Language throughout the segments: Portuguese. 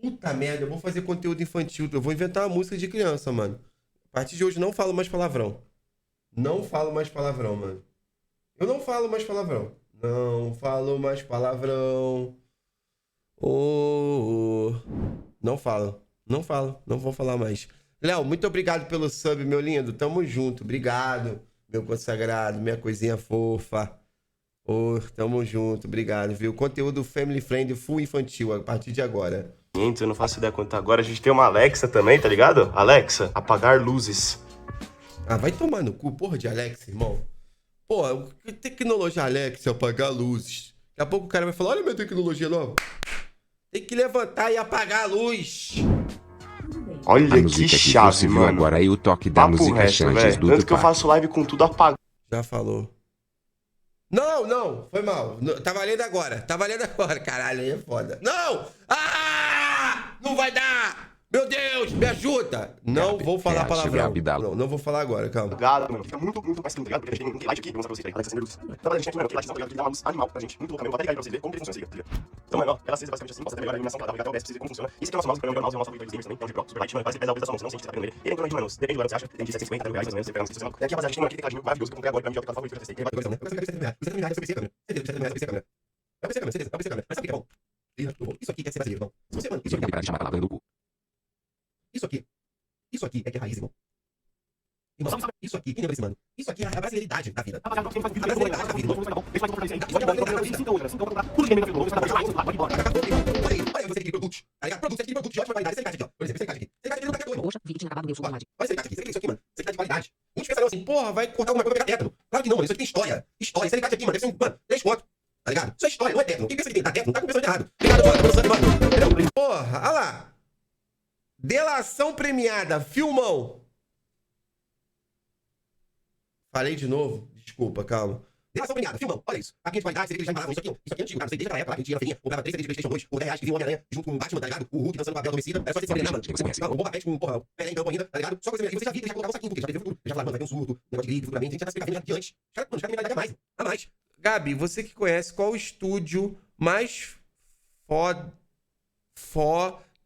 Puta merda, eu vou fazer conteúdo infantil. Eu vou inventar uma música de criança, mano. A partir de hoje não falo mais palavrão. Não falo mais palavrão, mano. Eu não falo mais palavrão. Não falo mais palavrão. Oh, não falo. Não falo. Não vou falar mais. Léo, muito obrigado pelo sub, meu lindo. Tamo junto. Obrigado, meu consagrado, minha coisinha fofa. Oh, tamo junto. Obrigado, viu? Conteúdo family friend, full infantil a partir de agora. Eu não faço ideia quanto tá agora. A gente tem uma Alexa também, tá ligado? Alexa, apagar luzes. Ah, vai tomar no cu, porra de Alexa, irmão. Pô, que tecnologia Alexa, apagar luzes. Daqui a pouco o cara vai falar, olha a minha tecnologia nova. Tem que levantar e apagar a luz. Olha A música que que chave, você viu mano. agora aí o toque da Papo música reto, Chantes velho. do Tanto que eu Tupac. faço live com tudo apagado. Já falou. Não, não, foi mal. Tá valendo agora. Tá valendo agora, caralho, aí é foda. Não! Ah! Não vai dar! Meu Deus, me ajuda! Não vou falar reage, palavrão. Gabi, dá. Não vou falar agora, calma. Apagado, mano. Fica muito mais clean, tá ligado? Porque a gente tem light aqui, vamos mostrar pra vocês, tá ligado? Alexa sem luz. Então, a gente tem aqui, mano, que light, tá ligado? Que dá uma luz animal pra gente. Muito louca mesmo. Vou até ligar aí pra vocês verem como que ele funciona, tá ligado? Então, mano, ó, ela acesa basicamente assim, posso até melhorar a iluminação, tá? Vou ligar até o OBS pra vocês verem como funciona. E esse aqui é o nosso mouse, que é o mouse, é o mouse favorito dos gamers também, é um de Pro, super light, mano, parece que pesa a da sua mão, senão você tá pegando ele. Ele é em torno de, mano, depende do ano que você acha, tem de 750 reais, mais ou menos, você pega no sítio, e aqui, rapaziada, a gente tem um aqui tecladinho maravilhoso que eu comprei agora pra mim, que é o teclado favorito que eu testei. Ele vai ter coisa, né? Isso aqui quer ser brasileiro, irmão. Se você, mano, isso aqui Parar de chamar a palavra do cu. Isso aqui é que é raiz, irmão. Irmão, isso aqui, quem lembra desse mano? Isso aqui é a brasileiridade da vida. A brasileiridade da vida. Olha aí, você aqui, produtos. Tá ligado? Produtos, você aqui, produtos de ótima qualidade. Esse alicate aqui, ó. Por exemplo, esse alicate aqui. Esse alicate aqui nunca quebrou, irmão. Poxa, vi que tinha acabado o meu suco. Olha esse alicate aqui. Você quer isso aqui, mano? Esse alicate de qualidade. Muitos pensariam assim, porra, vai cortar alguma coisa pra pegar tétano. Claro que não, mano. Isso aqui tem história. História. Esse alicate aqui, mano, deve ser um, mano, 3 conto. Tá ligado? Isso é história, não é tétano. Quem pensa que tem tétano, tá com pessoa de errado. Obrigado, mano, pelo sangue, mano. Entendeu? Porra, olha lá. Delação premiada, filmão. Falei de novo? Desculpa, calma. Delação premiada, filmão, olha isso. Aqui de qualidade, CD que eles já embalavam. Isso aqui é antigo, cara. Não sei, desde aquela época lá que a gente ia na feirinha, comprava 3 CDs de PlayStation 2 por 10 reais, que vinha o Homem-Aranha junto com o Batman, tá ligado? O Hulk dançando com a Bela Adormecida. Era só você se ordenar, mano. O Boba Fett com, porra, o Pelé em campo ainda, tá ligado? Só coisa mesmo. E você já viu, já colocava um saquinho, porque já teve futuro. Já falava, mano, vai ter um surto, negócio de gripe, futuramente. A gente já tá se pegando de antes. Os caras, mano, os caras têm mais. A mais. Gabi, você que conhece, qual o estúdio mais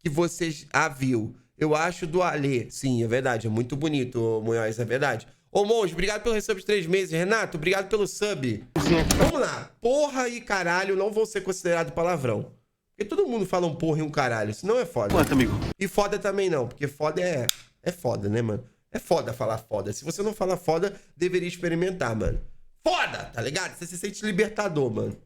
que você já viu? Eu acho do Alê. Sim, é verdade. É muito bonito, Munhoz, é verdade. Ô, Monge, obrigado pelo sub de 3 meses. Renato, obrigado pelo sub. Vamos lá. Porra e caralho não vão ser considerados palavrão. Porque todo mundo fala um porra e um caralho. Senão é foda. Quanto, amigo? E foda também não. Porque foda é foda, né, mano? É foda falar foda. Se você não fala foda, deveria experimentar, mano. Foda, tá ligado? Você se sente libertador, mano.